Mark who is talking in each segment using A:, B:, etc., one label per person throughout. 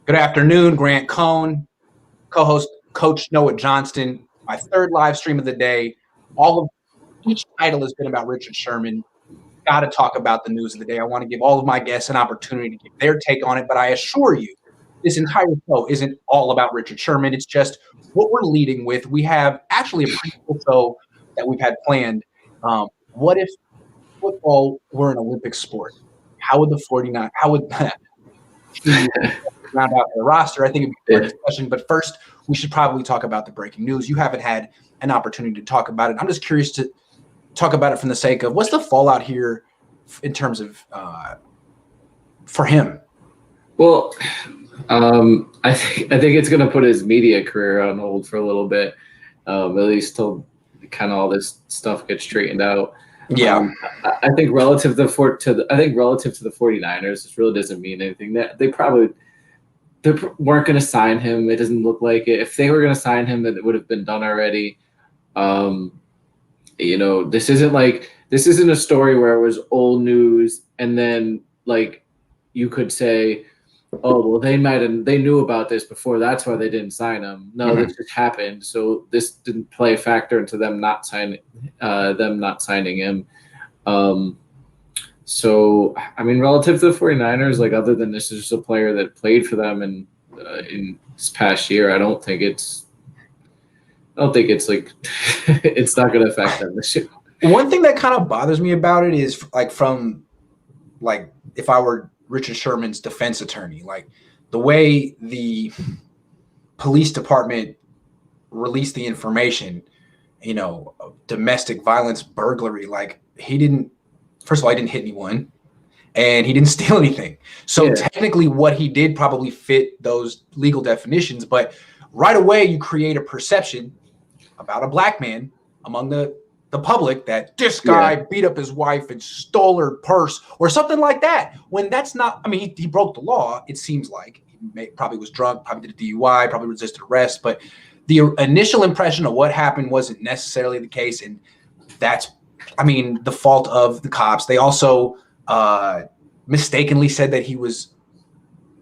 A: Good afternoon, Grant Cohn, co-host Coach Noah Johnston. My third live stream of the day. Each title has been about Richard Sherman. Got to talk about the news of the day. I want to give all of my guests an opportunity to give their take on it, but I assure you, this entire show isn't all about Richard Sherman. It's just what we're leading with. We have actually a pretty cool show that we've had planned. What if football were an Olympic sport? How would the 49? How would round out the roster? I think it'd be a great discussion. But first, we should probably talk about the breaking news. You haven't had an opportunity to talk about it. I'm just curious to talk about it from the sake of what's the fallout here in terms of for him.
B: Well, I think it's going to put his media career on hold for a little bit, at least till kind of all this stuff gets straightened out.
A: Yeah,
B: I think relative to the 49ers, this really doesn't mean anything. That they weren't going to sign him. It doesn't look like it. If they were going to sign him, then it would have been done already. This isn't a story where it was old news and then like you could say, oh well, they knew about this before, that's why they didn't sign him. No, This just happened. So this didn't play a factor into them not signing him. So I mean, relative to the 49ers, like other than this is just a player that played for them in this past year, I don't think it's like it's not going to affect them this year.
A: One thing that kind of bothers me about it is if I were Richard Sherman's defense attorney, like the way the police department released the information, domestic violence, burglary, like first of all, he didn't hit anyone and he didn't steal anything. So Technically what he did probably fit those legal definitions, but right away you create a perception about a black man among the public that this guy beat up his wife and stole her purse or something like that, when that's not. I mean, he broke the law. It seems like he probably was drunk, probably did a DUI, probably resisted arrest, but the initial impression of what happened wasn't necessarily the case, and that's, the fault of the cops. They also mistakenly said that he was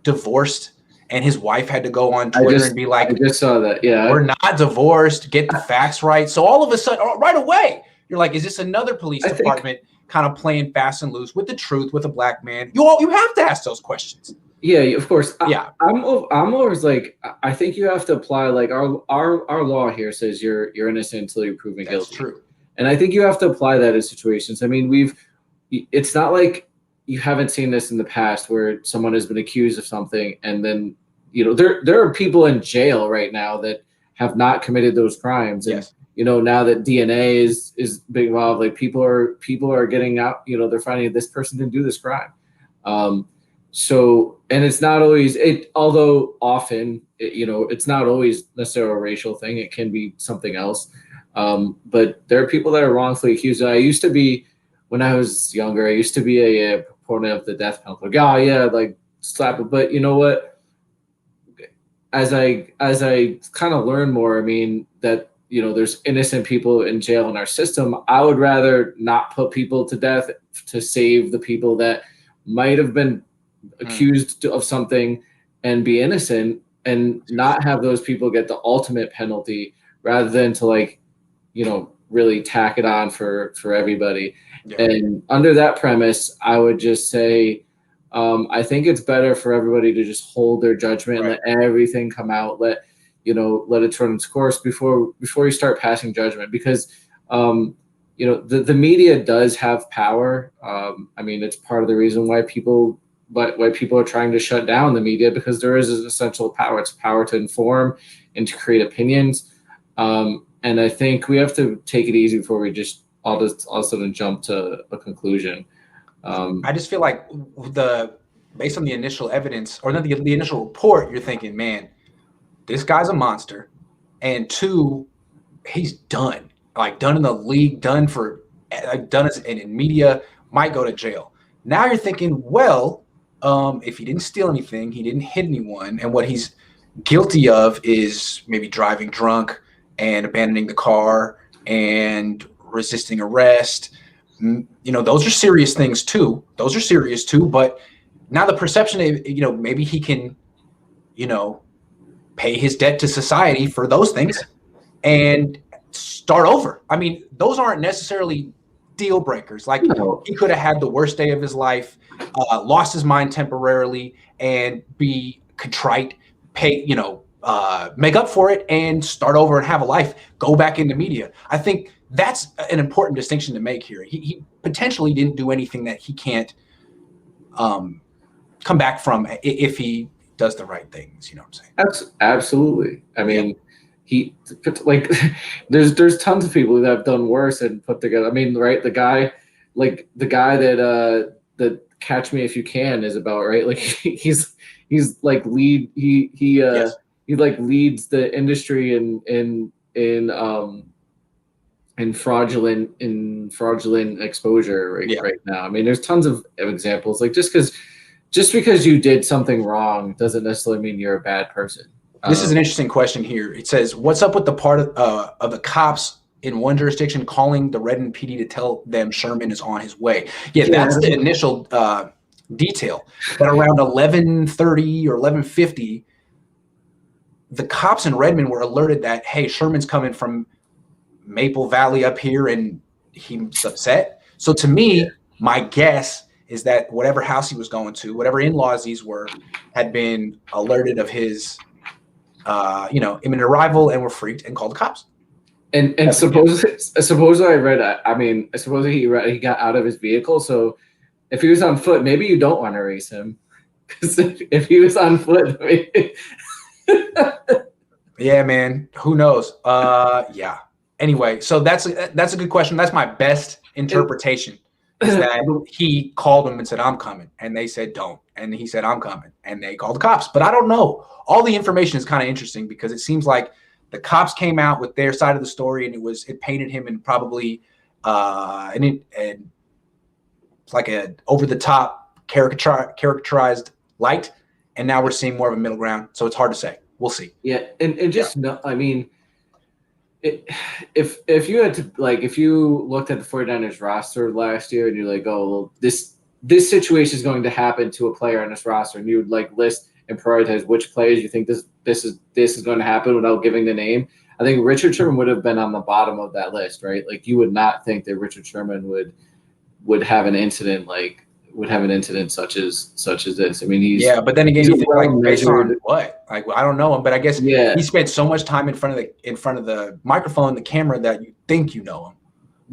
A: divorced and his wife had to go on Twitter and be like,
B: I just saw that. Yeah,
A: we're not divorced. Get the facts right. So all of a sudden, right away, you're like, is this another police department kind of playing fast and loose with the truth with a black man? You have to ask those questions.
B: Yeah, of course.
A: Yeah,
B: I'm always like, I think you have to apply like our law here says you're innocent until you're proven guilty.
A: That's true.
B: And I think you have to apply that in situations. I mean, it's not like you haven't seen this in the past where someone has been accused of something and then, there are people in jail right now that have not committed those crimes. And, now that DNA is big involved, like people are getting out, they're finding this person didn't do this crime. So, and it's not always although often, it's not always necessarily a racial thing. It can be something else. But there are people that are wrongfully accused. When I was younger, I used to be a proponent of the death penalty. Like, oh yeah, like slap it. But you know what? As I kind of learn more, that there's innocent people in jail in our system. I would rather not put people to death to save the people that might have been accused of something and be innocent, and not have those people get the ultimate penalty rather than to really tack it on for everybody. Yeah. And under that premise, I would just say, I think it's better for everybody to just hold their judgment and let everything come out. Let it run its course before you start passing judgment, because the media does have power. It's part of the reason why people are trying to shut down the media, because there is an essential power. It's power to inform and to create opinions. And I think we have to take it easy before we just all of a sudden jump to a conclusion.
A: I just feel like based on the initial evidence or the initial report, you're thinking, man, this guy's a monster, and two, he's done. Like done in the league, done in media, might go to jail. Now you're thinking, well, if he didn't steal anything, he didn't hit anyone, and what he's guilty of is maybe driving drunk and abandoning the car and resisting arrest. Those are serious things too. But now the perception, maybe he can you know, pay his debt to society for those things and start over. I mean, those aren't necessarily deal breakers. Like, he could have had the worst day of his life, lost his mind temporarily, and be contrite, pay, make up for it and start over and have a life, go back into media. I think that's an important distinction to make here. He potentially didn't do anything that he can't come back from if he does the right things. You know what I'm saying?
B: Absolutely. I mean, he like there's tons of people that have done worse and put together. I mean, right? The guy that Catch Me If You Can is about, right? Like he's like he like leads the industry in fraudulent exposure right now. I mean, there's tons of examples. Like just because you did something wrong doesn't necessarily mean you're a bad person.
A: This is an interesting question here. It says, what's up with the part of the cops in one jurisdiction calling the Redmond PD to tell them Sherman is on his way? Yeah, that's the initial detail. But around 11:30 or 11:50, the cops in Redmond were alerted that, hey, Sherman's coming from Maple Valley up here and he's upset. So to me, my guess is that whatever house he was going to, whatever in-laws these were, had been alerted of his imminent arrival and were freaked and called the cops.
B: And supposedly I read, I mean, supposedly he got out of his vehicle. So if he was on foot, maybe you don't want to race him. Because if he was on foot,
A: yeah, man, who knows? Yeah. Anyway, so that's a good question. That's my best interpretation. Is that he called them and said, I'm coming. And they said, don't. And he said, I'm coming. And they called the cops. But I don't know. All the information is kind of interesting because it seems like the cops came out with their side of the story and it painted him in probably it's like a over the top characterized light. And now we're seeing more of a middle ground. So it's hard to say. We'll see.
B: Yeah. And just no, I mean, if you had to, like, if you looked at the 49ers roster last year and you're like, oh, well, this situation is going to happen to a player on this roster, and you would like list and prioritize which players you think this is going to happen without giving the name, I think Richard Sherman would have been on the bottom of that list, right? Like, you would not think that Richard Sherman would have an incident such as this. I mean,
A: but then again, you think, like, based on what? Like, I don't know him, but I guess he spent so much time in front of the microphone, the camera, that you think you know him.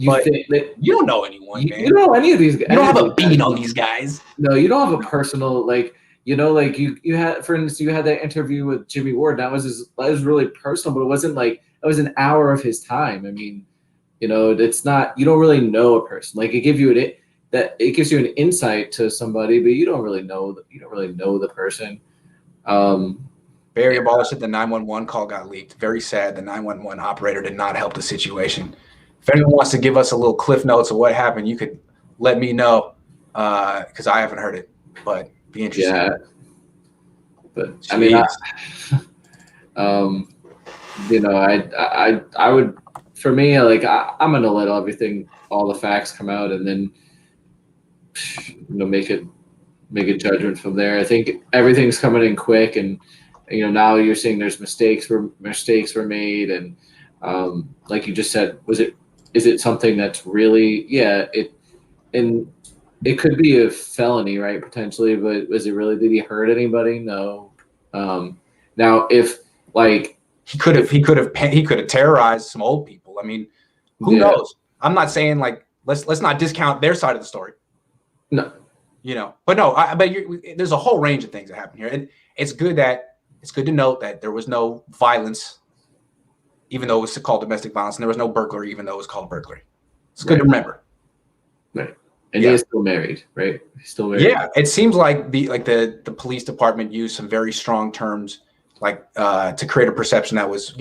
A: But you don't know anyone, man.
B: You don't know any of these guys.
A: You don't have a beat on these guys.
B: No, you don't have a personal, like, like you had, for instance, you had that interview with Jimmy Ward. That was really personal, but it wasn't like it was an hour of his time. I mean, it's not, you don't really know a person. Like, it gives you an insight to somebody, but you don't really know the person.
A: Barry Aballer said the 911 call got leaked. Very sad. The 911 operator did not help the situation. If anyone wants to give us a little cliff notes of what happened, you could let me know, because I haven't heard it, but be interesting.
B: Yeah. But jeez. I mean, I would, for me, like, I'm going to let all the facts come out and then, make a judgment from there. I think everything's coming in quick, and now you're seeing there's mistakes were made, and like you just said, is it something that's really it could be a felony, right, potentially, but was it really, did he hurt anybody? No. Now if, like,
A: he could have terrorized some old people. I mean, who knows? I'm not saying, like, let's not discount their side of the story.
B: No,
A: but no, there's a whole range of things that happen here, and it's good to note that there was no violence, even though it was called domestic violence, and there was no burglary, even though it was called burglary. It's good to remember.
B: Right, and he is still married, right? He's still married.
A: Yeah, it seems like the police department used some very strong terms, like to create a perception that was,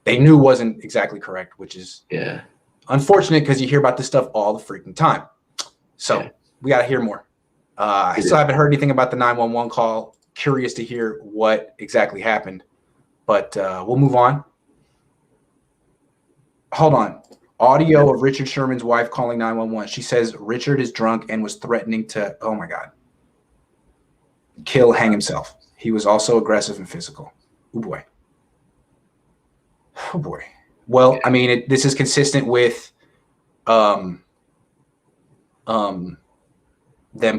A: they knew wasn't exactly correct, which is unfortunate because you hear about this stuff all the freaking time. So. We got to hear more. I still haven't heard anything about the 911 call. Curious to hear what exactly happened, but we'll move on. Hold on. Audio of Richard Sherman's wife calling 911. She says Richard is drunk and was threatening to, oh my God, hang himself. He was also aggressive and physical. Oh boy. Oh boy. Well, I mean, this is consistent with them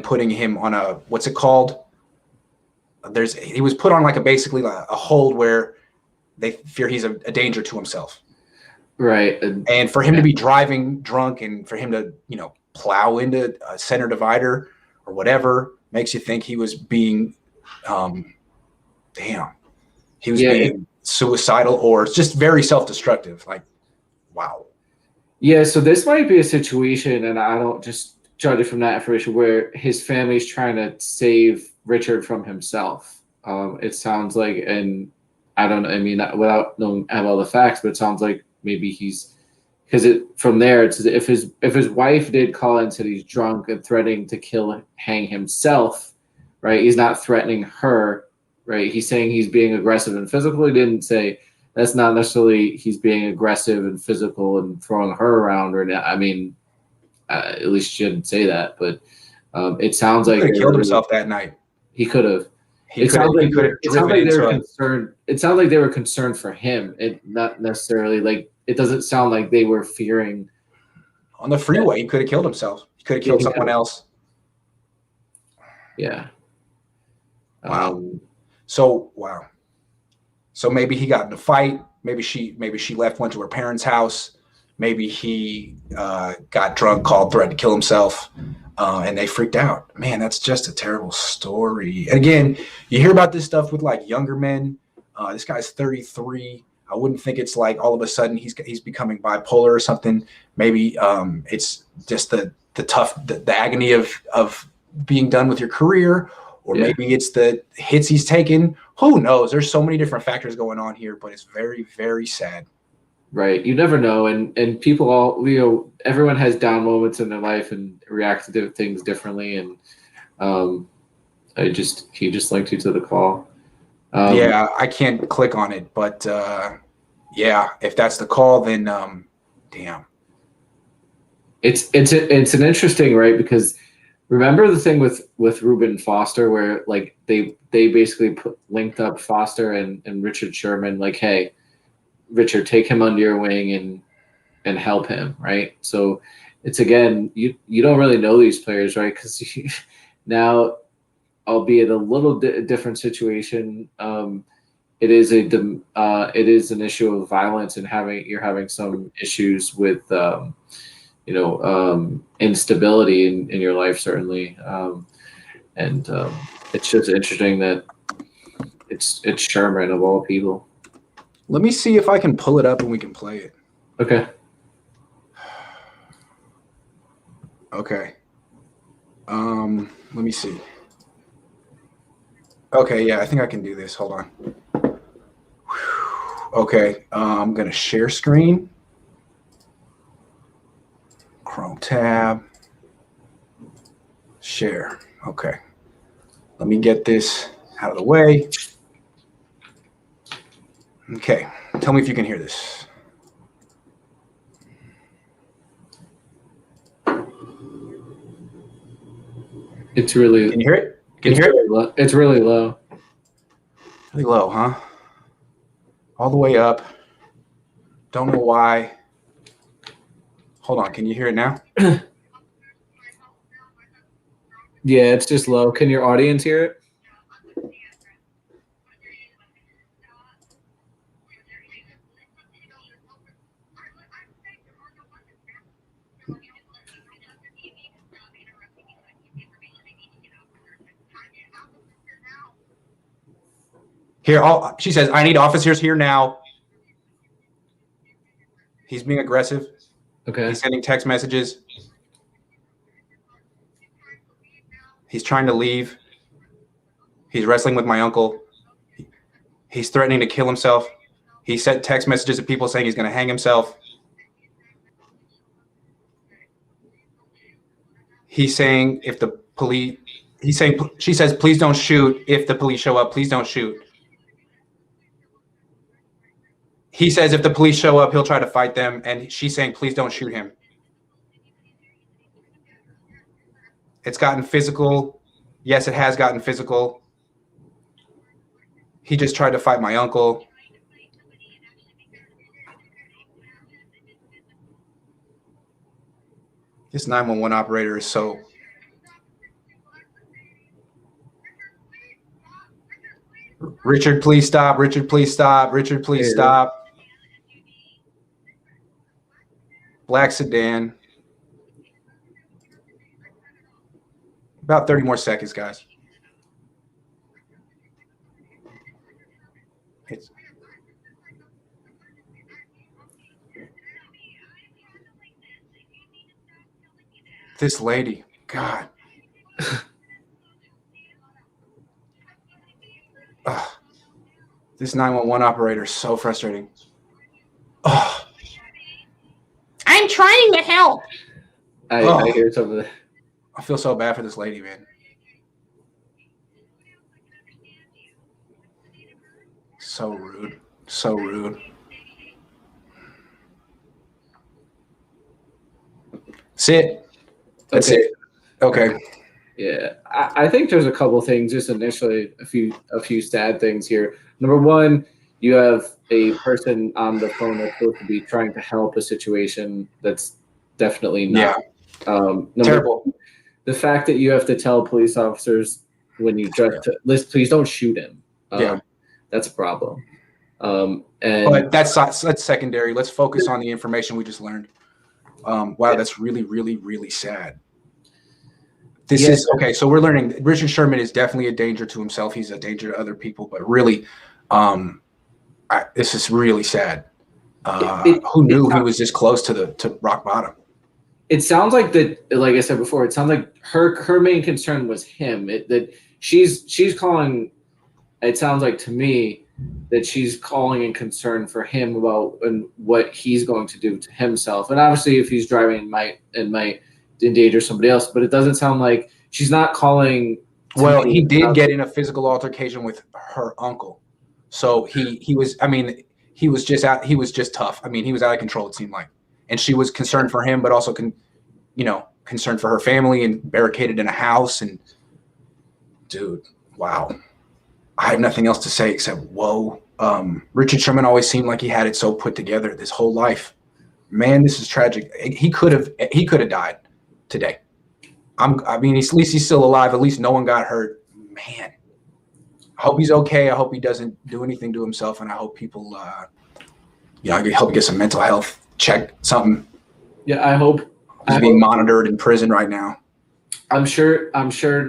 A: putting him on a, what's it called? He was put on like basically a hold where they fear he's a danger to himself.
B: Right.
A: And for him to be driving drunk and for him to, plow into a center divider or whatever makes you think he was being, being suicidal or just very self-destructive. Like, wow.
B: Yeah. So this might be a situation, and I don't just judge it from that information, where his family's trying to save Richard from himself. It sounds like, and I don't know, I mean, without knowing have all the facts, but it sounds like maybe he's, because from there, it's if his wife did call and said he's drunk and threatening to hang himself, right? He's not threatening her, right? He's saying he's being aggressive and physical. He didn't say that's not necessarily he's being aggressive and physical and throwing her around, or I mean, at least she didn't say that, but it sounds like
A: he killed himself that night.
B: He could have. It sounds like they were concerned. It sounds like they were concerned for him. It not necessarily like it doesn't sound like they were fearing.
A: On the freeway, he could have killed himself. He could have killed someone else.
B: Yeah.
A: Wow. So maybe he got in a fight. Maybe she left, went to her parents' house. Maybe he got drunk, threatened to kill himself. And they freaked out. Man, that's just a terrible story. And again, you hear about this stuff with like younger men. This guy's 33. I wouldn't think it's like all of a sudden he's becoming bipolar or something. Maybe it's just the agony of being done with your career, or maybe it's the hits he's taken. Who knows? There's so many different factors going on here, but it's very, very sad. Right.
B: You never know. And people everyone has down moments in their life and reacts to things differently. And he just linked you to the call.
A: I can't click on it, but if that's the call, then damn.
B: It's an interesting, right? Because remember the thing with Reuben Foster, where like they basically linked up Foster and Richard Sherman, like, hey, Richard, take him under your wing and help him, right? So it's, again, you don't really know these players, right? Because now, albeit a little different situation, it is an issue of violence, and you're having some issues with instability in your life, certainly, and it's just interesting that it's Sherman of all people.
A: Let me see if I can pull it up and we can play it.
B: Okay.
A: Okay. Let me see. Okay, yeah, I think I can do this. Hold on. Okay, I'm gonna share screen. Chrome tab. Share. Okay. Let me get this out of the way. Okay, tell me if you can hear this.
B: It's really.
A: Can you hear it? Can you hear it?
B: It's really low.
A: Really low, huh? All the way up. Don't know why. Hold on, can you hear it now?
B: Yeah, it's just low. Can your audience hear it?
A: Here, she says, I need officers here now. He's being aggressive.
B: Okay.
A: He's sending text messages. He's trying to leave. He's wrestling with my uncle. He's threatening to kill himself. He sent text messages to people saying he's going to hang himself. He's saying she says, please don't shoot. If the police show up, please don't shoot. He says if the police show up, he'll try to fight them. And she's saying, please don't shoot him. It's gotten physical. Yes, it has gotten physical. He just tried to fight my uncle. This 911 operator is so... Richard, please stop. Richard, please stop. Richard, please stop. Black sedan. About 30 more seconds, guys. This lady, God. This 911 operator is so frustrating.
C: I'm trying to help.
B: I hear some of that.
A: I feel so bad for this lady, man. So rude. So rude. Sit. That's it. Okay.
B: Yeah, I think there's a couple things. Just initially, a few sad things here. Number one, you have a person on the phone that's supposed to be trying to help a situation that's definitely not.
A: Yeah. Terrible.
B: The fact that you have to tell police officers when you drive to list, please don't shoot him. That's a problem.
A: But that's secondary. Let's focus on the information we just learned. Wow, that's really, really, really sad. This is okay. So we're learning Richard Sherman is definitely a danger to himself. He's a danger to other people, but really, this is really sad. Who knew he was this close to rock bottom?
B: It sounds like that. Like I said before, it sounds like her main concern was him. That she's calling. It sounds like to me that she's calling in concern for him about and what he's going to do to himself. And obviously, if he's driving, it might endanger somebody else. But it doesn't sound like she's not calling.
A: Well, he did get in a physical altercation with her uncle, so he was. I mean, he was just out. He was just tough. I mean, he was out of control. It seemed like, and she was concerned for him, but also concerned for her family and barricaded in a house. And dude, wow. I have nothing else to say except whoa. Richard Sherman always seemed like he had it so put together this whole life. Man, this is tragic. He could have died today. I mean, at least he's still alive. At least no one got hurt. Man, I hope he's okay. I hope he doesn't do anything to himself, and I hope people, I hope he gets some mental health check, something.
B: Yeah, I hope
A: he's being monitored in prison right now.
B: I'm sure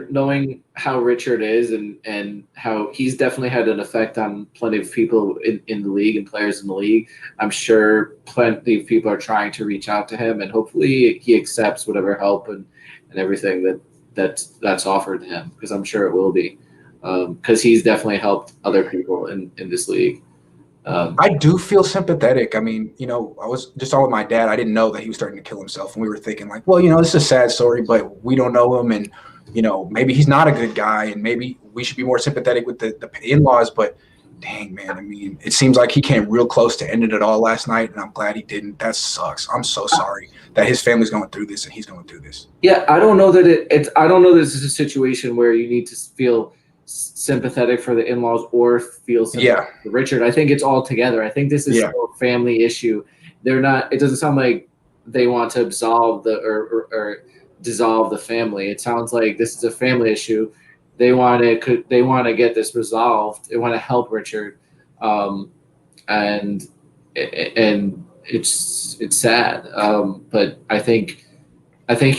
B: knowing how Richard is and how he's definitely had an effect on plenty of people in the league and players in the league. I'm sure plenty of people are trying to reach out to him, and hopefully he accepts whatever help and everything that's offered to him, because I'm sure it will be, because he's definitely helped other people in this league.
A: I do feel sympathetic. I mean, I was just on with my dad. I didn't know that he was starting to kill himself. And we were thinking like, well, this is a sad story, but we don't know him. And, maybe he's not a good guy. And maybe we should be more sympathetic with the in-laws. But dang, man, I mean, it seems like he came real close to ending it all last night. And I'm glad he didn't. That sucks. I'm so sorry that his family's going through this and he's going through this.
B: Yeah, I don't know that I don't know this is a situation where you need to feel sympathetic for the in-laws or feel sympathetic for Richard. I think it's all together. I think this is still a family issue. They're not. It doesn't sound like they want to absolve or dissolve the family. It sounds like this is a family issue. They want to get this resolved. They want to help Richard, and it's sad. But I think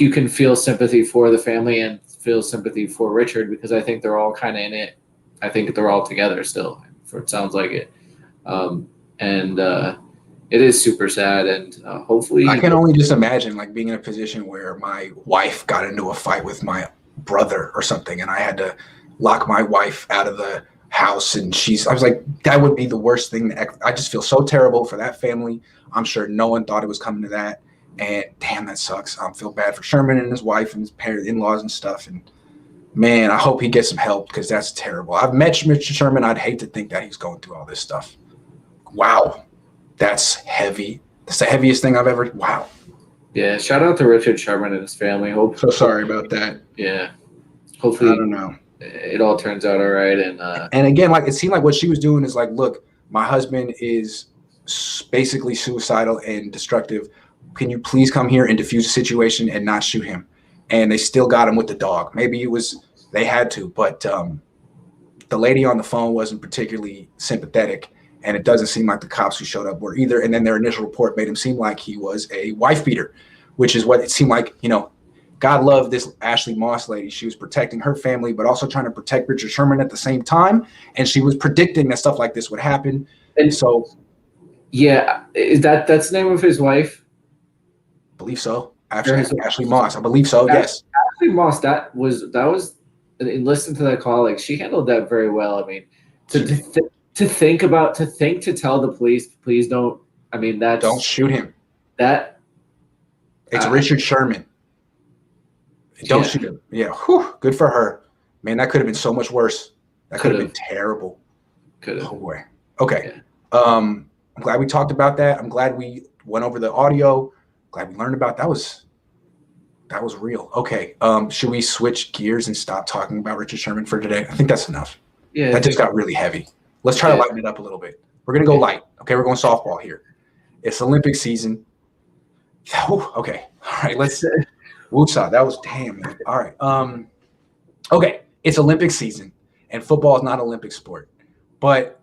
B: you can feel sympathy for the family and feel sympathy for Richard, because I think they're all kind of in it. I think they're all together still. It sounds like it, and it is super sad. And hopefully,
A: I can only just imagine like being in a position where my wife got into a fight with my brother or something, and I had to lock my wife out of the house. And I was like, that would be the worst thing. I just feel so terrible for that family. I'm sure no one thought it was coming to that. And damn, that sucks. I feel bad for Sherman and his wife and his parents, in-laws and stuff. And man, I hope he gets some help, because that's terrible. I've met Richard Sherman. I'd hate to think that he's going through all this stuff. Wow. That's heavy. That's the heaviest thing I've ever. Wow.
B: Yeah. Shout out to Richard Sherman and his family.
A: So sorry about that.
B: Yeah. Hopefully,
A: I don't know.
B: it all turns out all right.
A: And again, like it seemed like what she was doing is like, look, my husband is basically suicidal and destructive. Can you please come here and defuse the situation and not shoot him? And they still got him with the dog. Maybe it was they had to, but the lady on the phone wasn't particularly sympathetic, and it doesn't seem like the cops who showed up were either. And then their initial report made him seem like he was a wife beater, which is what it seemed like. God love this Ashley Moss lady. She was protecting her family, but also trying to protect Richard Sherman at the same time. And she was predicting that stuff like this would happen. And so,
B: yeah, that's the name of his wife?
A: I believe so. Ashley Moss, I believe so. Yes.
B: Ashley Moss. That was. And listen to that call. Like she handled that very well. I mean, to tell the police, please don't. I mean, don't
A: shoot him. It's Richard Sherman. Don't shoot him. Yeah. Whew, good for her. Man, that could have been so much worse. That could have been terrible.
B: Could have.
A: Oh boy. Okay. Yeah. I'm glad we talked about that. I'm glad we went over the audio. Glad we learned about that. That was real. Okay. Should we switch gears and stop talking about Richard Sherman for today? I think that's enough. Yeah. That just got really heavy. Let's try to lighten it up a little bit. We're gonna go light. Okay, we're going softball here. It's Olympic season. Okay. All right. Let's. Woosah. That was damn. Man. All right. Okay. It's Olympic season, and football is not an Olympic sport, but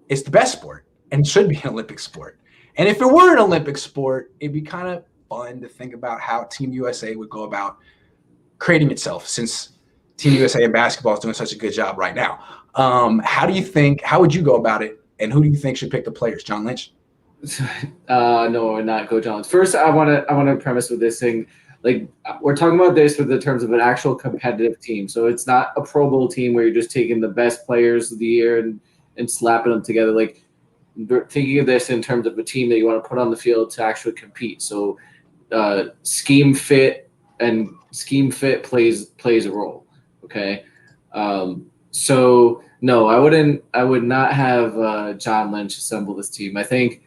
A: it's the best sport and should be an Olympic sport. And if it were an Olympic sport, it'd be kind of fun to think about how Team USA would go about creating itself, since Team USA in basketball is doing such a good job right now. How would you go about it, and who do you think should pick the players? John Lynch?
B: No, not go John Lynch. First, I want to premise with this thing. Like, we're talking about this with the terms of an actual competitive team. So it's not a Pro Bowl team where you're just taking the best players of the year and slapping them together. Like, thinking of this in terms of a team that you want to put on the field to actually compete. So scheme fit plays a role. Okay. So no, I would not have John Lynch assemble this team. I think,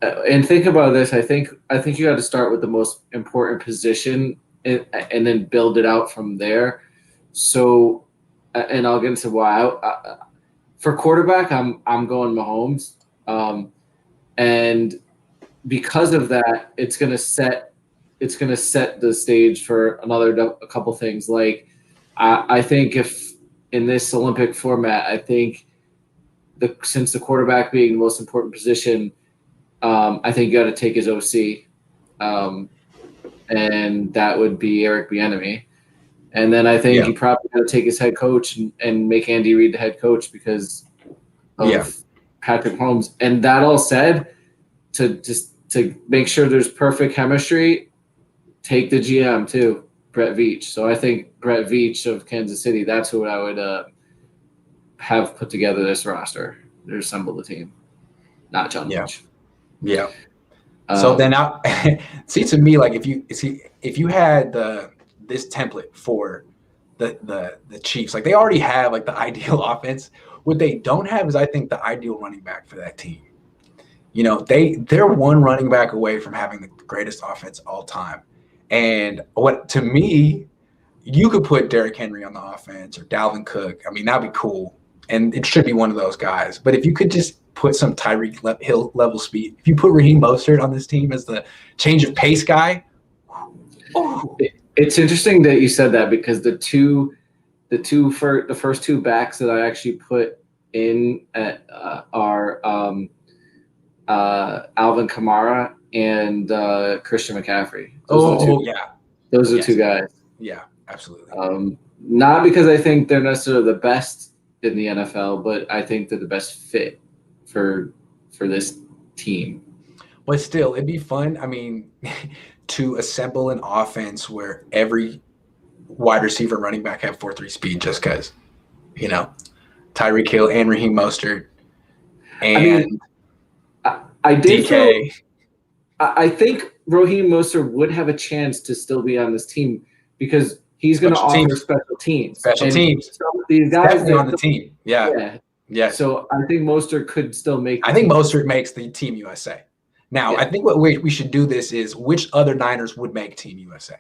B: and think about this. I think you got to start with the most important position and then build it out from there. So, and I'll get into why. For quarterback, I'm going Mahomes, and because of that, it's gonna set the stage for a couple things. Like I think if in this Olympic format, I think since the quarterback being the most important position. I think you got to take his OC, and that would be Eric Bieniemy. And then I think you probably got to take his head coach and make Andy Reid the head coach because of Patrick Mahomes. And that all said, to make sure there's perfect chemistry, take the GM too, Brett Veach. So I think Brett Veach of Kansas City, that's who I would have put together this roster to assemble the team, not John Lynch.
A: Yeah. So then see, to me, like if you had this template for the Chiefs, like they already have like the ideal offense. What they don't have is, I think, the ideal running back for that team. They're one running back away from having the greatest offense all time. And to me, you could put Derrick Henry on the offense or Dalvin Cook. I mean, that'd be cool. And it should be one of those guys. But if you could just put some Tyreek Hill level speed, if you put Raheem Mostert on this team as the change of pace guy.
B: It's interesting that you said that, because the first two backs that I actually put in are Alvin Kamara and Christian McCaffrey. Those are two guys.
A: Yeah, absolutely.
B: Not because I think they're necessarily the best in the NFL, but I think they're the best fit for this team.
A: But still, it'd be fun. I mean, to assemble an offense where every wide receiver, running back have 4.3 speed, just because, Tyreek Hill and Raheem Mostert and
B: I did
A: DK.
B: I think Raheem Mostert would have a chance to still be on this team because he's going to offer special teams. These guys
A: on the team. Yeah.
B: So I think Mostert could still make.
A: I think Mostert makes the Team USA. Now, I think what we should do this is which other Niners would make Team USA.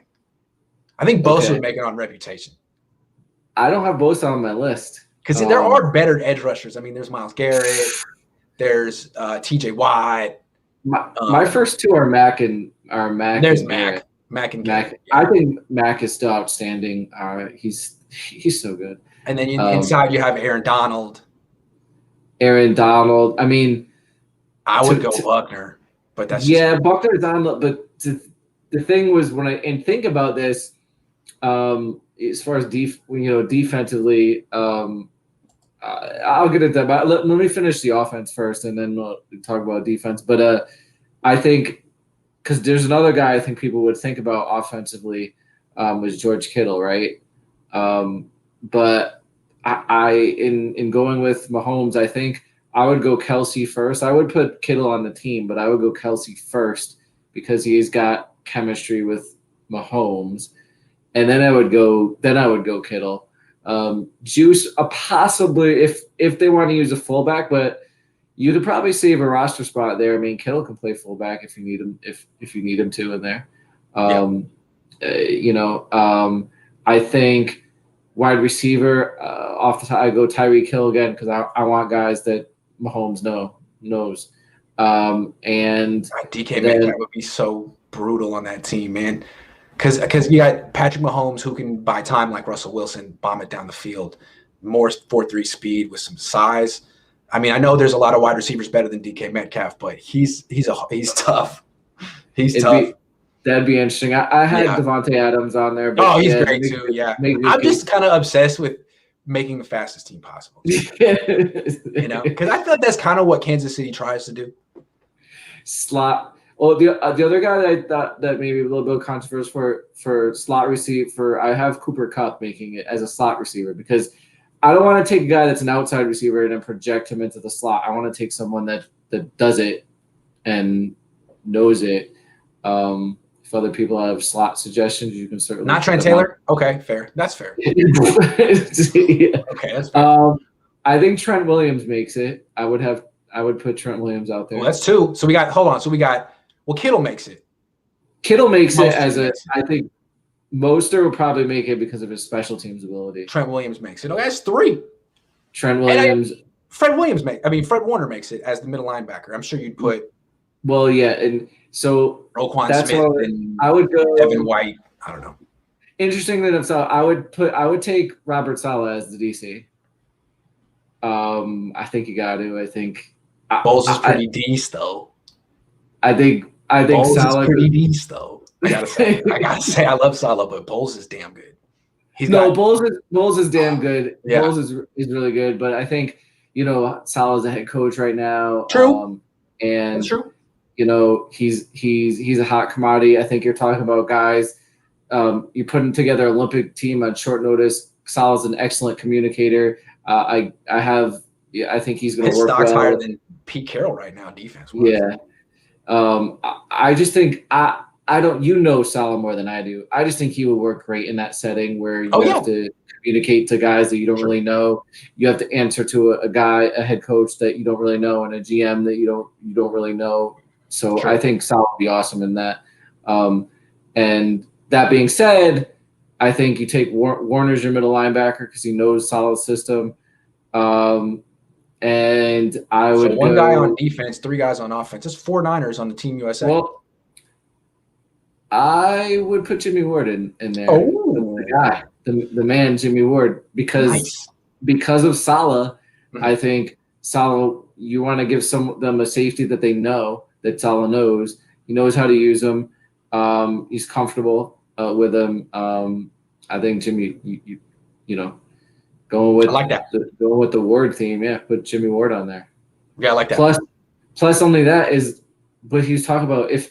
A: I think Bosa would make it on reputation.
B: I don't have Bosa on my list.
A: Because there are better edge rushers. I mean, there's Myles Garrett, there's T.J. Watt.
B: My first two are Mac and
A: There's
B: and
A: Mac. Mac and
B: Mac.
A: Garrett. Yeah.
B: I think Mac is still outstanding. He's so good.
A: And then inside you have Aaron Donald.
B: I mean,
A: I would go Buckner, but that's
B: Buckner's on. But the thing was when think about this, as far as defensively, I'll get into that. But let me finish the offense first, and then we'll talk about defense. But I think because there's another guy I think people would think about offensively was George Kittle, right? But in going with Mahomes, I think I would go Kelsey first. I would put Kittle on the team, but I would go Kelsey first because he's got chemistry with Mahomes, and then I would go Kittle. Juice possibly if they want to use a fullback, but you could probably save a roster spot there. I mean, Kittle can play fullback if you need him if you need him to in there. I think wide receiver off the top, I go Tyreek Hill again because I want guys that Mahomes knows. And
A: DK Metcalf would be so brutal on that team, man. Because you got Patrick Mahomes who can buy time like Russell Wilson, bomb it down the field, more 4.3 speed with some size. I mean, I know there's a lot of wide receivers better than DK Metcalf, but he's tough. He's tough.
B: That'd be interesting. I had Devontae Adams on there.
A: But he's great too. Yeah, I'm just kind of obsessed with making the fastest team possible. Because I feel like that's kind of what Kansas City tries to do.
B: Slot. Well, the other guy that I thought that maybe a little bit of controversy for slot receiver, I have Cooper Kupp making it as a slot receiver because I don't want to take a guy that's an outside receiver and then project him into the slot. I want to take someone that does it and knows it. If other people have slot suggestions, you can certainly.
A: Not Trent Taylor? Okay, fair. That's fair. Okay, that's fair.
B: I think Trent Williams makes it. I would put Trent Williams out there.
A: Well, that's two. So we got Kittle makes it.
B: Kittle makes it I think Mostert will probably make it because of his special teams ability.
A: Trent Williams makes it. Okay, that's three.
B: Trent Williams.
A: Fred Warner makes it as the middle linebacker. I'm sure you'd put.
B: Well, yeah, and so
A: Roquan
B: that's
A: Smith
B: and I would go
A: Devin White. I don't know.
B: Interesting that I would take Robert Saleh as the DC. I think you got to. I think
A: Bowles is pretty decent though.
B: I think
A: Bowles
B: Saleh
A: is pretty decent though. I gotta say, I love Saleh, but Bowles is damn good.
B: Bowles is damn good.
A: Yeah.
B: Bowles is really good, but I think Saleh's a head coach right now.
A: True.
B: And
A: that's true.
B: He's a hot commodity. I think you're talking about guys. You're putting together an Olympic team on short notice. Saleh's an excellent communicator. I think he's going to work well.
A: His stock's higher than Pete Carroll right now, defense-wise.
B: Yeah. I just think I don't Saleh more than I do. I just think he would work great in that setting where you have to communicate to guys that you don't really know. You have to answer to a head coach that you don't really know, and a GM that you don't really know. So I think Saleh would be awesome in that. And that being said, I think you take Warner's your middle linebacker because he knows Saleh's system. And I would
A: so one guy on defense, three guys on offense. It's 4 Niners on the Team USA. Well,
B: I would put Jimmy Ward in there.
A: Oh,
B: the guy, the man, Jimmy Ward, because of Saleh. Mm-hmm. I think Saleh. You want to give them a safety that they know that Saleh knows. He knows how to use them. He's comfortable with them. I think Jimmy, going with
A: I like that.
B: Going with the Ward theme, put Jimmy Ward on there.
A: Yeah, I like that.
B: Plus only that is what he's talking about. If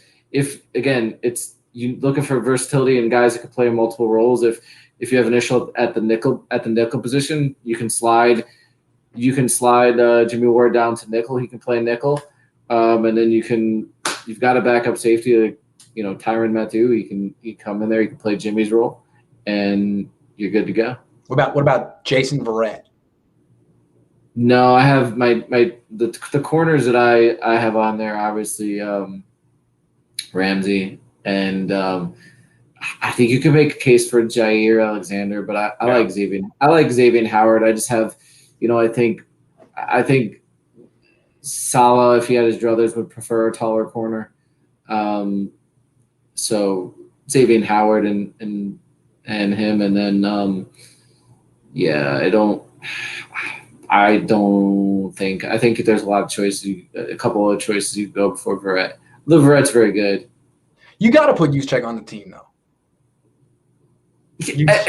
B: again, it's you looking for versatility and guys that can play multiple roles. If you have an issue at the nickel position, you can slide Jimmy Ward down to nickel. He can play nickel, and then you've got a backup safety. Tyrann Mathieu. He can come in there. He can play Jimmy's role, and you're good to go.
A: What about Jason Verrett?
B: No, I have the corners that I have on there. Obviously, Ramsey and I think you can make a case for Jair Alexander, but I like Xavier. I like Xavier Howard. I just have, I think Salah, if he had his druthers, would prefer a taller corner. So Xavier Howard and him, and then I think there's a lot of choices. A couple of choices you go before Verrett. Verrett's very good.
A: You got to put Juszczyk on the team though.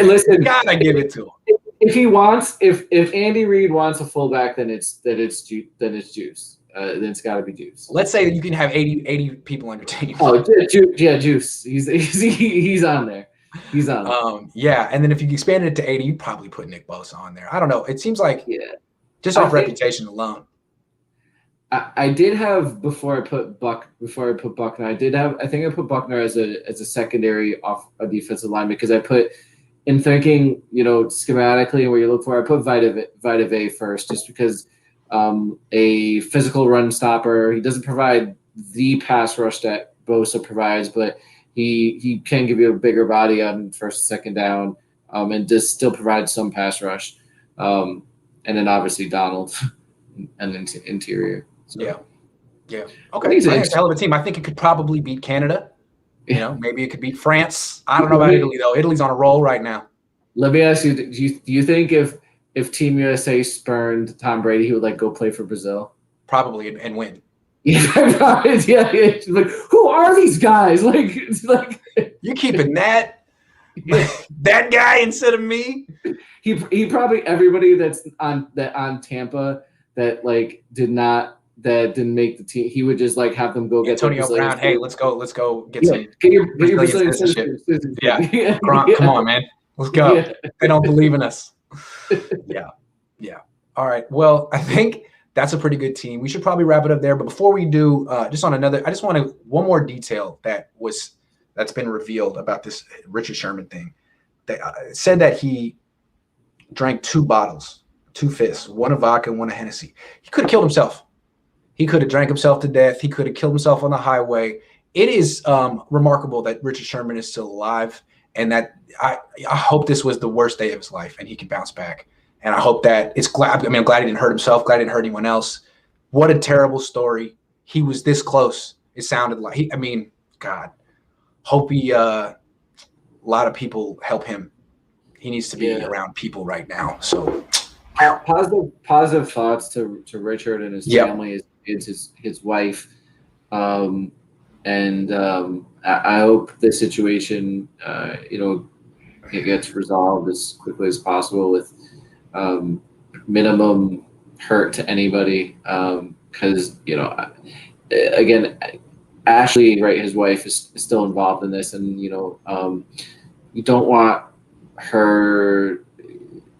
B: Listen,
A: you gotta give it to him.
B: If Andy Reid wants a fullback, then it's Juice. Then it's got to be Juice.
A: Let's say that you can have 80 people on your team.
B: Oh, Juice. He's on there. He's on.
A: Yeah, and then if you expanded it to 80, you'd probably put Nick Bosa on there. I don't know. It seems like just off reputation alone.
B: I did have before I put Buckner. I think I put Buckner as a secondary off a defensive line because I put in thinking schematically where you look for. I put Vita Vea first just because a physical run stopper. He doesn't provide the pass rush that Bosa provides, but he can give you a bigger body on first and second down, and just still provide some pass rush. And then obviously Donald and then interior. So.
A: Yeah. Okay. It's a hell of a team. I think it could probably beat Canada. Maybe it could beat France. I don't know about Italy though. Italy's on a roll right now.
B: Let me ask you: do you think if Team USA spurned Tom Brady, he would go play for Brazil?
A: Probably and win.
B: Yeah. Like, who are these guys?
A: You keeping that guy instead of me?
B: He probably everybody that's on Tampa that didn't make the team. He would just have them go get
A: Antonio Brown. Hey, let's go get some.
B: Get your Brazilian citizenship.
A: Yeah. Come on, man. Let's go. Yeah. They don't believe in us. Yeah. All right. Well, I think that's a pretty good team. We should probably wrap it up there. But before we do, I just want one more detail that's been revealed about this Richard Sherman thing. They said that he drank 2 bottles, 2 fists, one of vodka and one of Hennessy. He could have killed himself. He could have drank himself to death. He could have killed himself on the highway. It is remarkable that Richard Sherman is still alive, and that I hope this was the worst day of his life, and he can bounce back. And I hope that I'm glad he didn't hurt himself. Glad he didn't hurt anyone else. What a terrible story. He was this close. It sounded like God. Hope a lot of people help him. He needs to be around people right now. So
B: positive thoughts to Richard and his family. His wife, and I hope this situation, it gets resolved as quickly as possible with minimum hurt to anybody. Because again, Ashley, right, his wife is still involved in this, and you don't want her.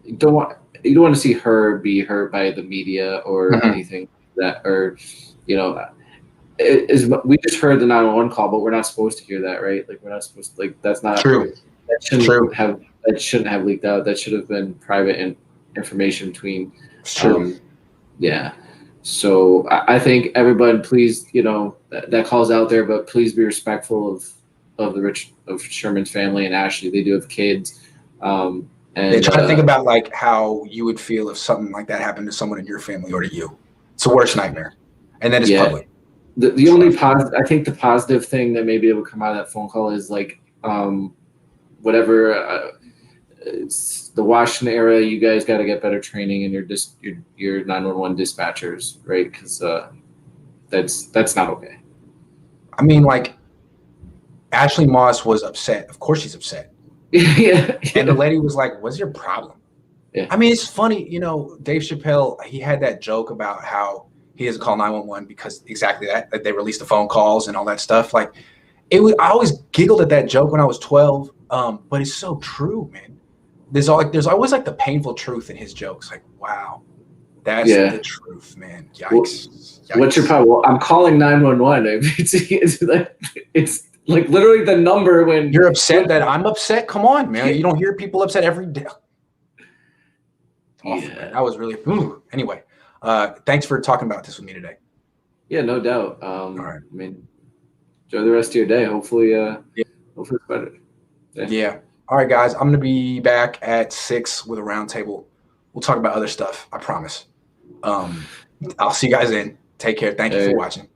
B: You don't want to see her be hurt by the media or anything. That we just heard the 911 call, but we're not supposed to hear that, right? We're not supposed to, that's not
A: true.
B: That shouldn't have leaked out. That should have been private information between. So I think everybody, please, that calls out there, but please be respectful of Sherman's family and Ashley. They do have kids. And
A: they try to think about how you would feel if something like that happened to someone in your family or to you. It's the worst nightmare. And then it's public.
B: The only positive, I think the positive thing that maybe will come out of that phone call is whatever it's the Washington area, you guys got to get better training in your 911 dispatchers, right? Because that's not okay.
A: Ashley Moss was upset. Of course she's upset. And the lady was like, "What's your problem?" Yeah. It's funny, Dave Chappelle, he had that joke about how he doesn't call 911 because exactly that they released the phone calls and all that stuff. I always giggled at that joke when I was 12, but it's so true, man. There's always the painful truth in his jokes. Wow, that's the truth, man. Yikes.
B: What's your problem? Well, I'm calling 911. It's literally the number when
A: you're upset that I'm upset. Come on, man. You don't hear people upset every day. Awful, man. That was really anyway. Thanks for talking about this with me today.
B: Yeah, no doubt.
A: All right.
B: Enjoy the rest of your day. Hopefully it's better.
A: Yeah. All right, guys. I'm gonna be back at 6 with a roundtable. We'll talk about other stuff. I promise. I'll see you guys then. Take care. Thank you for watching.